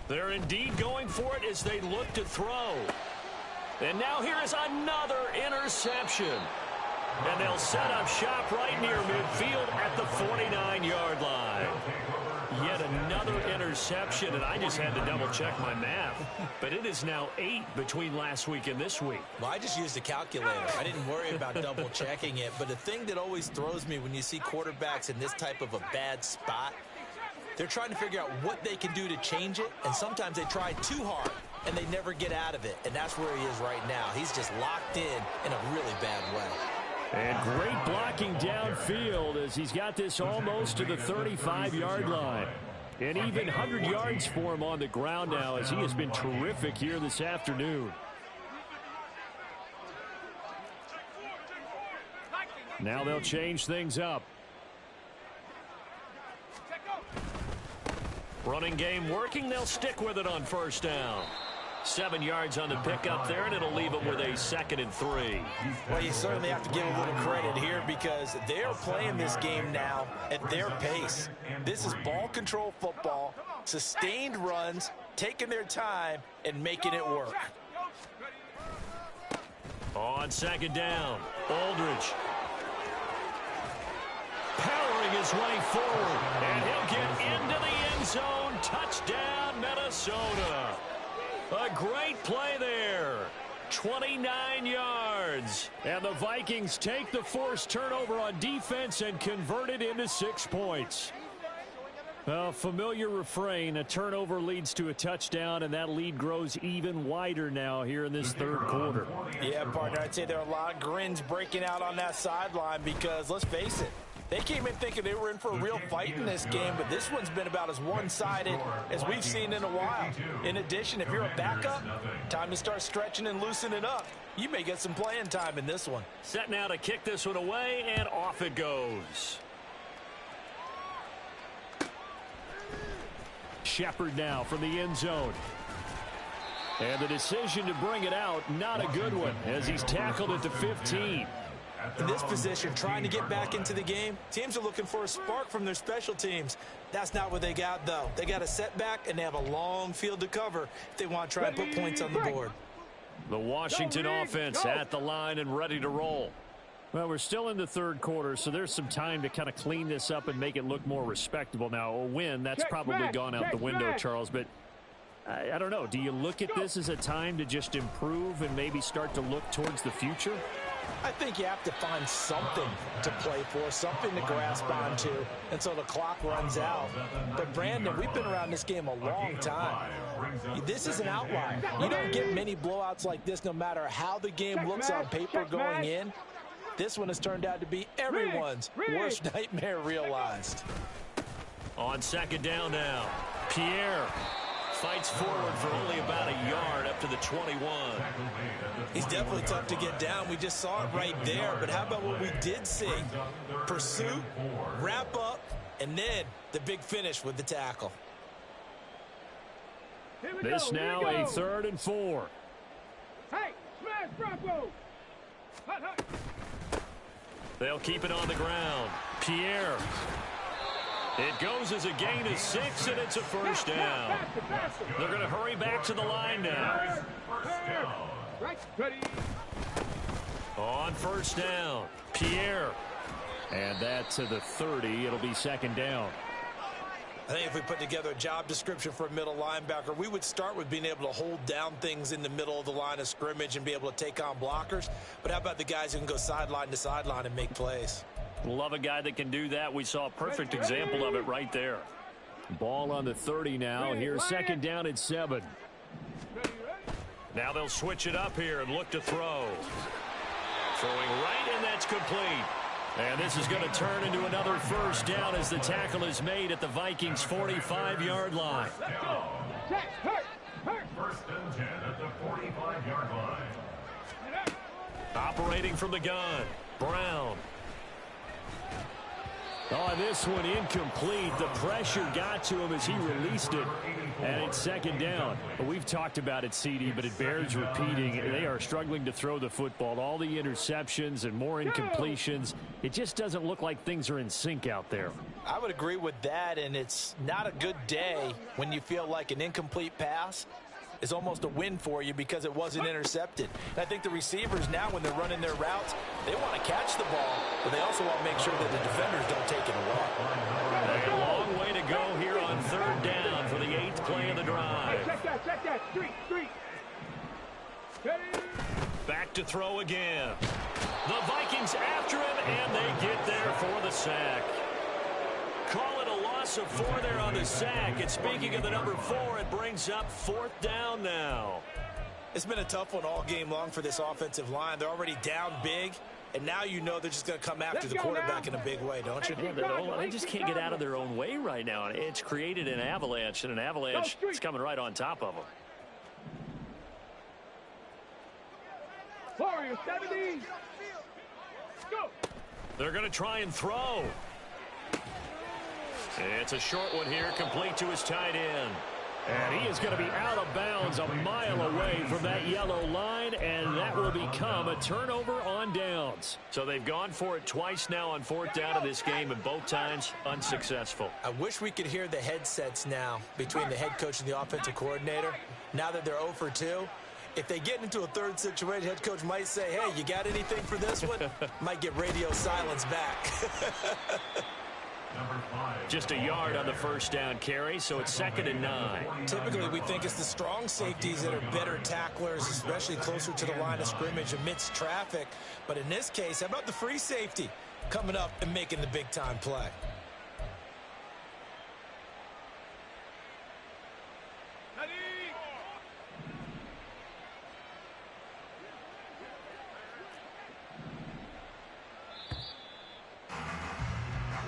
They're indeed going for it as they look to throw. And now here is another interception. And they'll set up shop right near midfield at the 49-yard line. Yet another interception, and I just had to double-check my math. But it is now 8 between last week and this week. Well, I just used a calculator. I didn't worry about double-checking it. But the thing that always throws me when you see quarterbacks in this type of a bad spot, they're trying to figure out what they can do to change it, and sometimes they try too hard, and they never get out of it. And that's where he is right now. He's just locked in a really bad way. And great blocking downfield as he's got this almost to the 35-yard line. And even 100 yards for him on the ground now as he has been terrific here this afternoon. Now they'll change things up. Running game working. They'll stick with it on first down. 7 yards on the pickup there, and it'll leave them with a 2nd and 3. Well, you certainly have to give a little credit here because they're playing this game now at their pace. This is ball control football, sustained runs, taking their time, and making it work. On 2nd down, Aldridge. Powering his way forward, and he'll get into the end zone. Touchdown, Minnesota. A great play there. 29 yards. And the Vikings take the forced turnover on defense and convert it into 6 points. A familiar refrain, a turnover leads to a touchdown, and that lead grows even wider now here in this 3rd quarter. Yeah, partner, I'd say there are a lot of grins breaking out on that sideline because, let's face it, they came in thinking they were in for a real fight in this game, but this one's been about as one-sided as we've seen in a while. In addition, if you're a backup, time to start stretching and loosening up. You may get some playing time in this one. Set now to kick this one away, and off it goes. Shepard now from the end zone. And the decision to bring it out, not a good one, as he's tackled at the 15. In this position, trying to get back into the game, teams are looking for a spark from their special teams. That's not what they got, though. They got a setback, and they have a long field to cover if they want to try and put points on the board. The Washington offense at the line and ready to roll. Well, we're still in the third quarter, so there's some time to kind of clean this up and make it look more respectable. Now, a win, that's probably gone out the window, Charles, but I don't know. Do you look at this as a time to just improve and maybe start to look towards the future? I think you have to find something to play for, something to grasp onto until the clock runs out. But, Brandon, we've been around this game a long time. This is an outlier. You don't get many blowouts like this no matter how the game looks on paper going in. This one has turned out to be everyone's worst nightmare realized. On second down now, Pierre fights forward for only about a yard up to the 21. He's definitely tough to get down. We just saw it right there. But how about what we did see? Pursuit, wrap up, and then the big finish with the tackle. This now a 3rd and 4. Hey, smash Bronco! Hut, hut. They'll keep it on the ground. Pierre. It goes as a gain of 6, and it's a first down. They're going to hurry back to the line now. Right, ready. On first down, Pierre. And that to the 30. It'll be second down. I think if we put together a job description for a middle linebacker, we would start with being able to hold down things in the middle of the line of scrimmage and be able to take on blockers. But how about the guys who can go sideline to sideline and make plays? Love a guy that can do that. We saw a perfect example of it right there. Ball on the 30 now. Here's second down at 7. Now they'll switch it up here and look to throw. Throwing right, and that's complete. And this is going to turn into another first down as the tackle is made at the Vikings' 45-yard line. First and 10 at the 45-yard line. Operating from the gun, Brown. Oh, this one incomplete. The pressure got to him as he released it. And it's second down. We've talked about it, CD, but it bears repeating. They are struggling to throw the football. All the interceptions and more incompletions. It just doesn't look like things are in sync out there. I would agree with that, and it's not a good day when you feel like an incomplete pass is almost a win for you because it wasn't intercepted. And I think the receivers now, when they're running their routes, they want to catch the ball, but they also want to make sure that the defenders don't take it away. A long way to go here on third down for the 8th play of the drive. Check that. Street. Back to throw again. The Vikings after him, and they get there for the sack. Call it a loss of 4 there on the sack. And speaking of the number 4, it brings up 4th down now. It's been a tough one all game long for this offensive line. They're already down big, and now you know they're just going to come after the quarterback in a big way, don't you? Yeah, they just can't get out of their own way right now. It's created an avalanche, and an avalanche is coming right on top of them. Warriors 70. Go. They're going to try and throw. It's a short one here, complete to his tight end. And he is going to be out of bounds a mile away from that yellow line, and that will become a turnover on downs. So they've gone for it twice now on 4th down in this game, and both times unsuccessful. I wish we could hear the headsets now between the head coach and the offensive coordinator. Now that they're 0 for 2, if they get into a third situation, head coach might say, hey, you got anything for this one? Might get radio silence back. Just a yard on the first down carry, so it's 2nd and 9. Typically, we think it's the strong safeties that are better tacklers, especially closer to the line of scrimmage amidst traffic. But in this case, how about the free safety coming up and making the big-time play?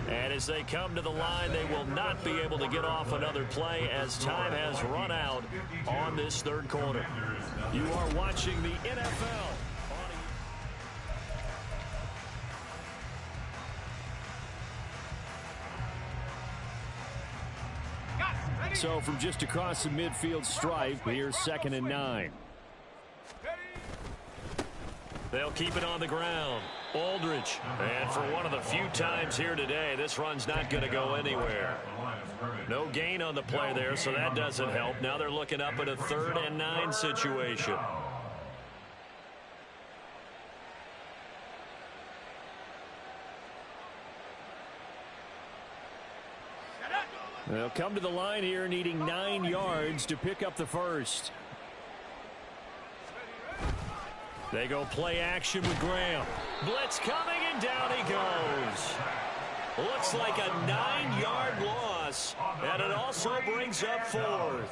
And as they come to the line, they will not be able to get off another play as time has run out on this third quarter. You are watching the NFL. So from just across the midfield stripe, here's 2nd and 9. They'll keep it on the ground. Aldridge. And for one of the few times here today, this run's not going to go anywhere. No gain on the play there, so that doesn't help. Now they're looking up at a 3rd and 9 situation. They'll come to the line here needing 9 yards to pick up the first. They go play action with Graham. Blitz coming, and down he goes. Looks like a 9-yard loss, and it also brings up 4th.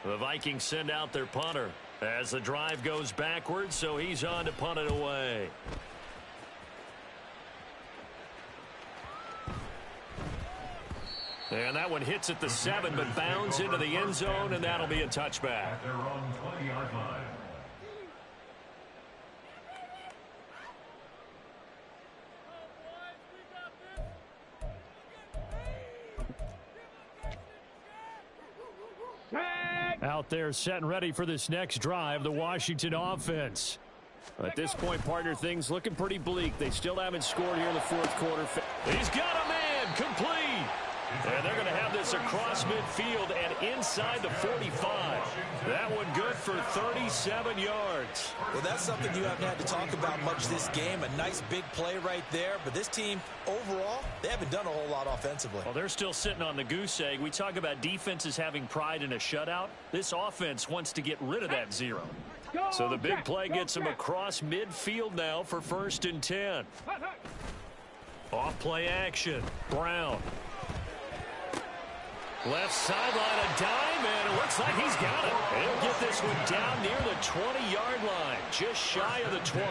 The Vikings send out their punter as the drive goes backwards, so he's on to punt it away. And that one hits at the 7, but bounds into the end zone, and that'll be a touchback. At their own 20-yard line. Out there set and ready for this next drive, the Washington offense. At this point, partner, things looking pretty bleak. They still haven't scored here in the 4th quarter. He's got a man, complete. And they're going to have this across midfield and inside the 45. That one good for 37 yards. Well, that's something you haven't had to talk about much this game. A nice big play right there. But this team, overall, they haven't done a whole lot offensively. Well, they're still sitting on the goose egg. We talk about defenses having pride in a shutout. This offense wants to get rid of that 0. So the big play gets them across midfield now for 1st and 10. Off play action. Brown. Left sideline, a dime, and it looks like he's got it. He'll get this one down near the 20-yard line, just shy of the 20.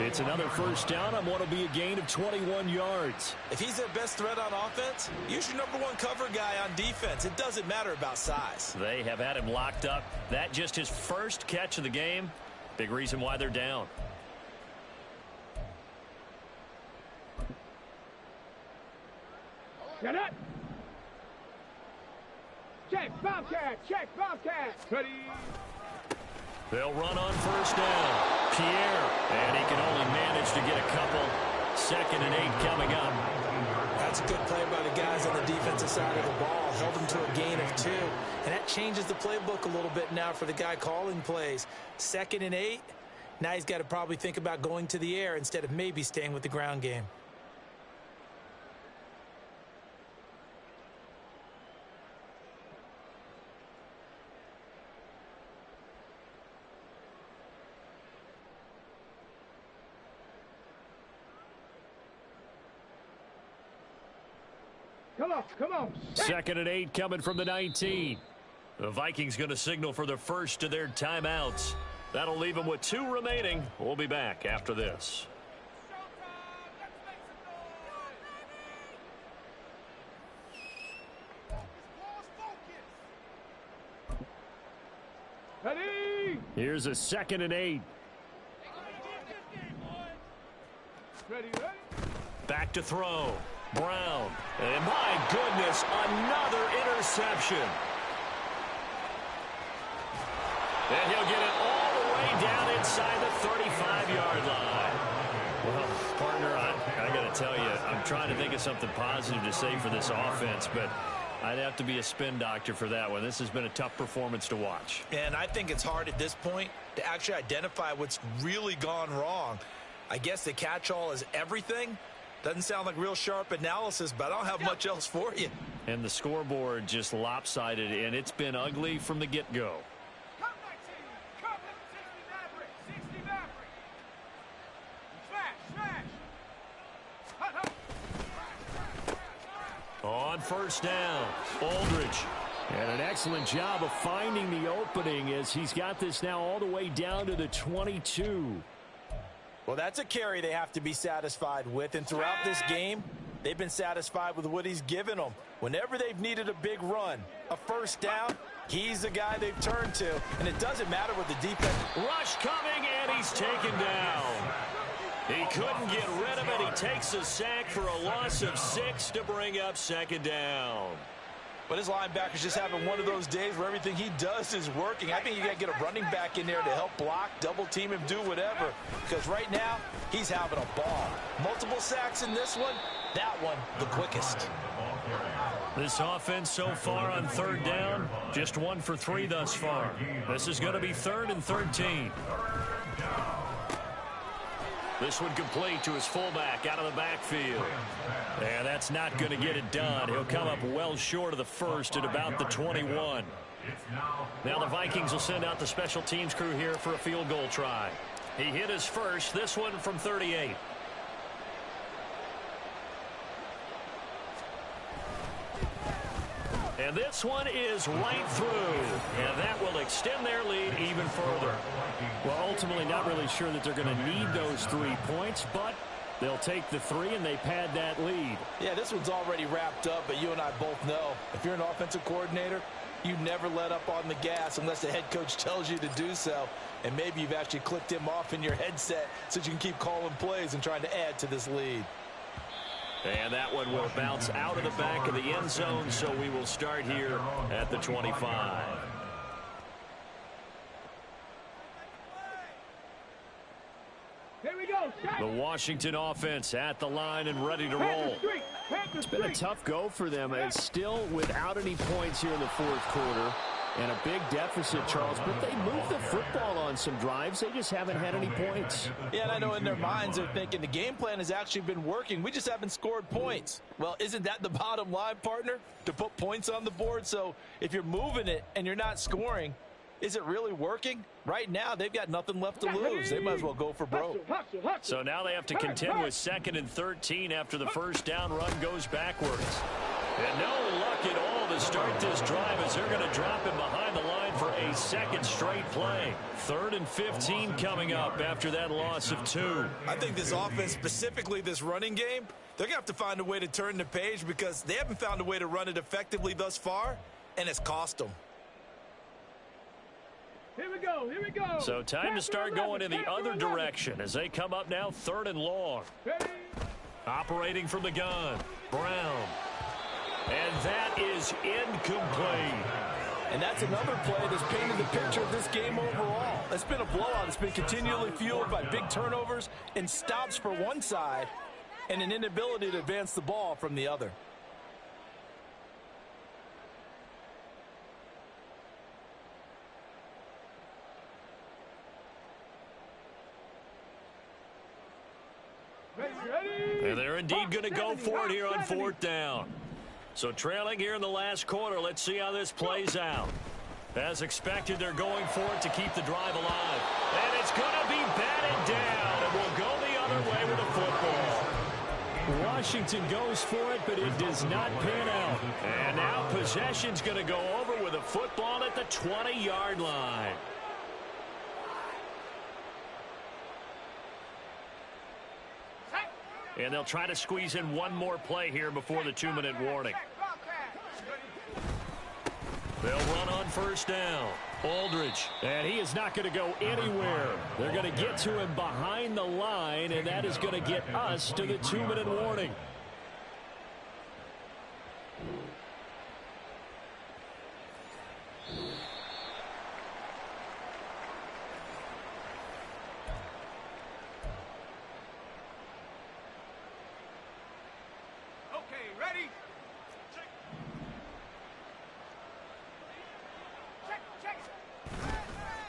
It's another first down on what will be a gain of 21 yards. If he's their best threat on offense, use your #1 cover guy on defense. It doesn't matter about size. They have had him locked up. That just his first catch of the game. Big reason why they're down. Get it. Check, Bobcat, check, Bobcat. Ready. They'll run on first down. Pierre, and he can only manage to get a couple. 2nd and 8 coming up. That's a good play by the guys on the defensive side of the ball. Held them to a gain of 2. And that changes the playbook a little bit now for the guy calling plays. 2nd and 8. Now he's got to probably think about going to the air instead of maybe staying with the ground game. Come on. 2nd and 8 coming from the 19. The Vikings going to signal for the first of their timeouts. That'll leave them with 2 remaining. We'll be back after this. Ready. Here's a 2nd and 8. Ready. Back to throw. Brown. And my goodness, another interception. And he'll get it all the way down inside the 35-yard line. Well, partner, I got to tell you, I'm trying to think of something positive to say for this offense, but I'd have to be a spin doctor for that one. This has been a tough performance to watch. And I think it's hard at this point to actually identify what's really gone wrong. I guess the catch-all is everything. Doesn't sound like real sharp analysis, but I don't have much else for you. And the scoreboard just lopsided, and it's been ugly from the get-go. On first down, Aldridge. And an excellent job of finding the opening as he's got this now all the way down to the 22. Well, that's a carry they have to be satisfied with. And throughout this game, they've been satisfied with what he's given them. Whenever they've needed a big run, a first down, he's the guy they've turned to. And it doesn't matter what the defense. Rush coming, and he's taken down. He couldn't get rid of it. He takes a sack for a loss of 6 to bring up 2nd down. But his linebackers just having one of those days where everything he does is working. I think you got to get a running back in there to help block, double team him, do whatever. Because right now, he's having a ball. Multiple sacks in this one. That one, the quickest. This offense so far on 3rd down, just 1 for 3 thus far. This is going to be 3rd and 13. This one complete to his fullback out of the backfield. And that's not going to get it done. He'll come up well short of the first at about the 21. Now the Vikings will send out the special teams crew here for a field goal try. He hit his first, this one from 38. And this one is right through. And that will extend their lead even further. Well, ultimately not really sure that they're going to need those 3 points, but they'll take the 3 and they pad that lead. Yeah, this one's already wrapped up, but you and I both know if you're an offensive coordinator, you never let up on the gas unless the head coach tells you to do so. And maybe you've actually clicked him off in your headset so you can keep calling plays and trying to add to this lead. And that one will bounce out of the back of the end zone, so we will start here at the 25. Here we go. The Washington offense at the line and ready to roll. It's been a tough go for them. It's still without any points here in the fourth quarter. And a big deficit, Charles, but they moved the football on some drives. They just haven't had any points. Yeah, and I know in their minds they're thinking the game plan has actually been working. We just haven't scored points. Well, isn't that the bottom line, partner? To put points on the board? So if you're moving it and you're not scoring, is it really working? Right now, they've got nothing left to lose. They might as well go for broke. So now they have to contend with 2nd and 13 after the first down run goes backwards. And no luck at all to start this drive as they're going to drop him behind the line for a second straight play. 3rd and 15 coming up after that loss of 2. I think this offense, specifically this running game, they're going to have to find a way to turn the page because they haven't found a way to run it effectively thus far, and it's cost them. Here we go. Here we go. So time to start going in the other direction as they come up now 3rd and long. Operating from the gun, Brown. And that is incomplete. And that's another play that's painted the picture of this game overall. It's been a blowout. It's been continually fueled by big turnovers and stops for one side and an inability to advance the ball from the other. And they're indeed going to go for it here on 4th down. So trailing here in the last quarter, let's see how this plays out. As expected, they're going for it to keep the drive alive. And it's going to be batted down, and we'll go the other way with the football. Washington goes for it, but it does not pan out. And now possession's going to go over with a football at the 20-yard line. And they'll try to squeeze in one more play here before the 2-minute warning. They'll run on 1st down. Aldridge. And he is not going to go anywhere. They're going to get to him behind the line, and that is going to get us to the 2-minute warning.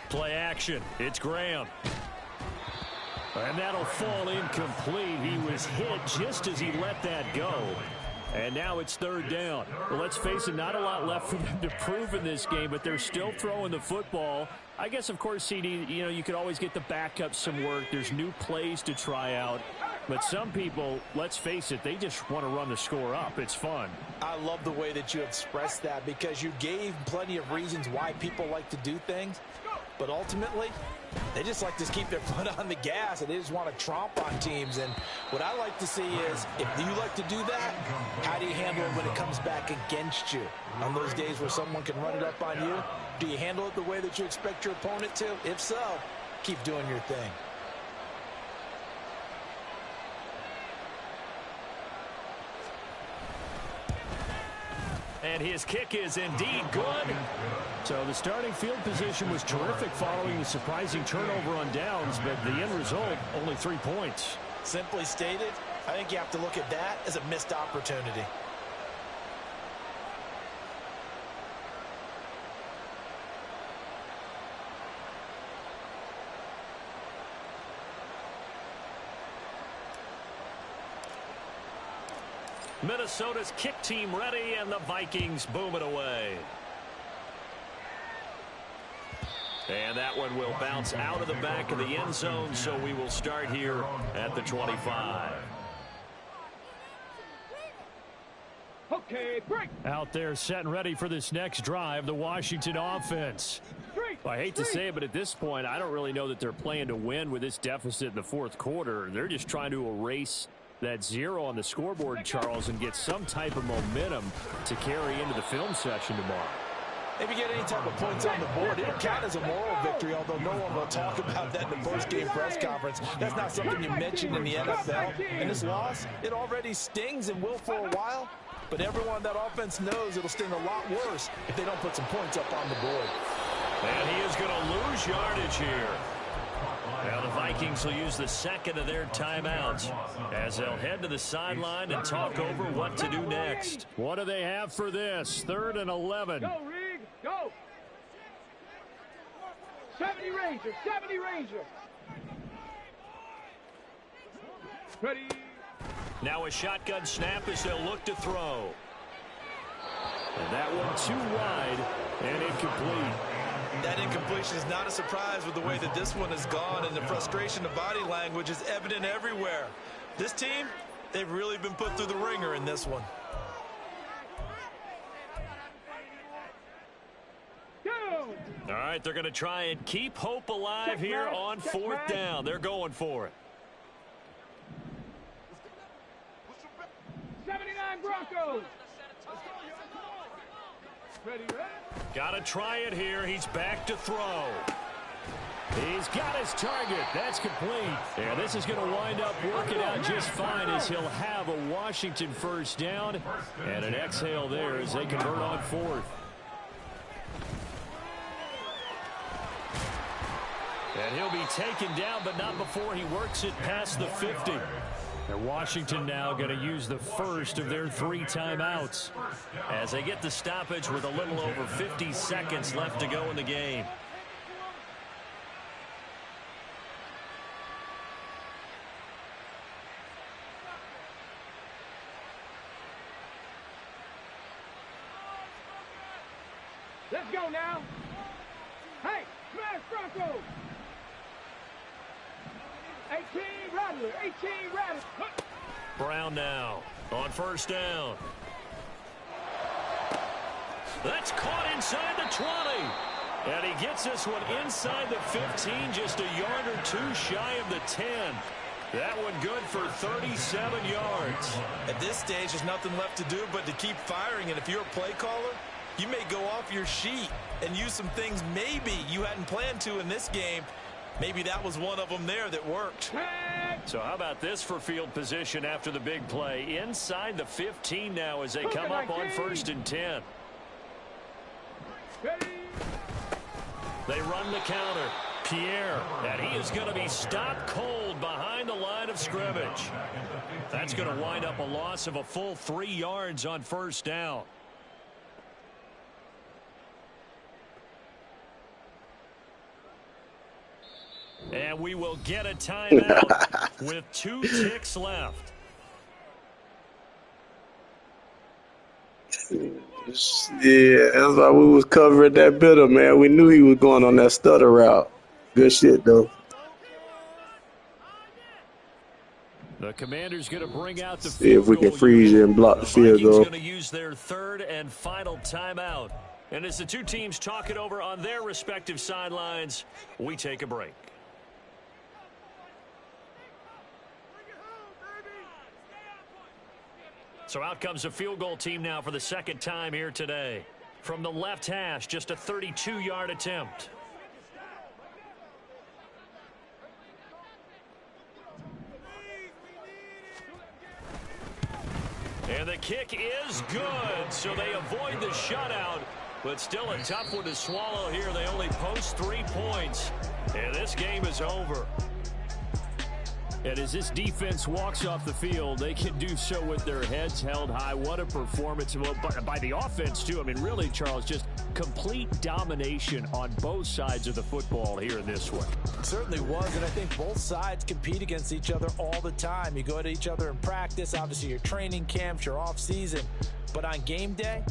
Play action. It's Graham. And that'll fall incomplete. He was hit just as he let that go. And now it's 3rd down. Well, let's face it, not a lot left for them to prove in this game, but they're still throwing the football. I guess, of course, CD, you could always get the backup some work. There's new plays to try out. But some people, let's face it, they just want to run the score up. It's fun. I love the way that you expressed that because you gave plenty of reasons why people like to do things. But ultimately, they just like to keep their foot on the gas, and they just want to tromp on teams. And what I like to see is, if you like to do that, how do you handle it when it comes back against you? On those days where someone can run it up on you, do you handle it the way that you expect your opponent to? If so, keep doing your thing. And his kick is indeed good. So the starting field position was terrific following the surprising turnover on downs, but the end result, only 3 points. Simply stated, I think you have to look at that as a missed opportunity. Minnesota's kick team ready, and the Vikings boom it away. And that one will bounce out of the back of the end zone, so we will start here at the 25. Okay, break. Out there set and ready for this next drive, the Washington offense. I hate to say it, but at this point, I don't really know that they're playing to win with this deficit in the fourth quarter. They're just trying to erase that 0 on the scoreboard, Charles, and get some type of momentum to carry into the film session tomorrow. If you get any type of points on the board, it'll count as a moral victory, although no one will talk about that in the post-game press conference. That's not something you mention in the NFL. And this loss, it already stings and will for a while, but everyone on that offense knows it'll sting a lot worse if they don't put some points up on the board. And he is going to lose yardage here. Now the Vikings will use the second of their timeouts as they'll head to the sideline and talk over what to do next. What do they have for this? 3rd and 11. Go, Rig, go. 70 Ranger, 70 Ranger. Ready. Now a shotgun snap as they'll look to throw. And that one too wide and incomplete. That incompletion is not a surprise with the way that this one has gone, and the frustration of body language is evident everywhere. This team, they've really been put through the ringer in this one. All right, they're going to try and keep hope alive here on 4th down. They're going for it. 79 Broncos. Ready, ready. Got to try it here. He's back to throw. He's got his target. That's complete. Yeah, this is going to wind up working out just fine as he'll have a Washington first down and an exhale there as they convert on 4th. And he'll be taken down, but not before he works it past the 50. And Washington now going to use the first of their 3 timeouts as they get the stoppage with a little over 50 seconds left to go in the game. Let's go now. Hey, smash Broncos. 18 Rattler, 18 Rattler. Brown now on 1st down. That's caught inside the 20. And he gets this one inside the 15, just a yard or 2 shy of the 10. That one good for 37 yards. At this stage, there's nothing left to do but to keep firing. And if you're a play caller, you may go off your sheet and use some things maybe you hadn't planned to in this game. Maybe that was one of them there that worked. So how about this for field position after the big play? Inside the 15 now as they come up on 1st and 10. They run the counter. Pierre, and he is going to be stopped cold behind the line of scrimmage. That's going to wind up a loss of a full 3 yards on 1st down. And we will get a timeout with 2 ticks left. Yeah, that's why we was covering that bitter, man. We knew he was going on that stutter route. Good shit, though. The Commander's going to bring out the See if we can freeze and block the field goal. Going to use their 3rd and final timeout. And as the 2 teams talk it over on their respective sidelines, we take a break. So out comes a field goal team now for the 2nd time here today. From the left hash, just a 32-yard attempt. And the kick is good, so they avoid the shutout, but still a tough one to swallow here. They only post 3 points, and this game is over. And as this defense walks off the field, they can do so with their heads held high. What a performance by the offense, too. I mean, really, Charles, just complete domination on both sides of the football here in this one. It certainly was, and I think both sides compete against each other all the time. You go at each other in practice, obviously your training camps, your off-season, but on game day,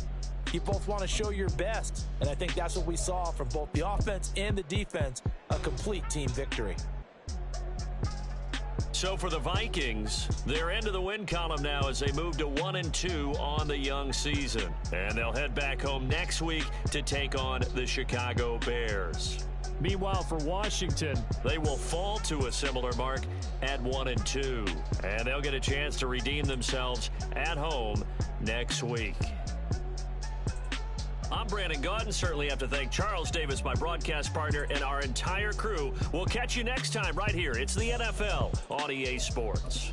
you both want to show your best, and I think that's what we saw from both the offense and the defense, a complete team victory. So for the Vikings, they're into the win column now as they move to 1-2 on the young season. And they'll head back home next week to take on the Chicago Bears. Meanwhile, for Washington, they will fall to a similar mark at 1-2. And they'll get a chance to redeem themselves at home next week. I'm Brandon Gaudin. Certainly have to thank Charles Davis, my broadcast partner, and our entire crew. We'll catch you next time right here. It's the NFL on EA Sports.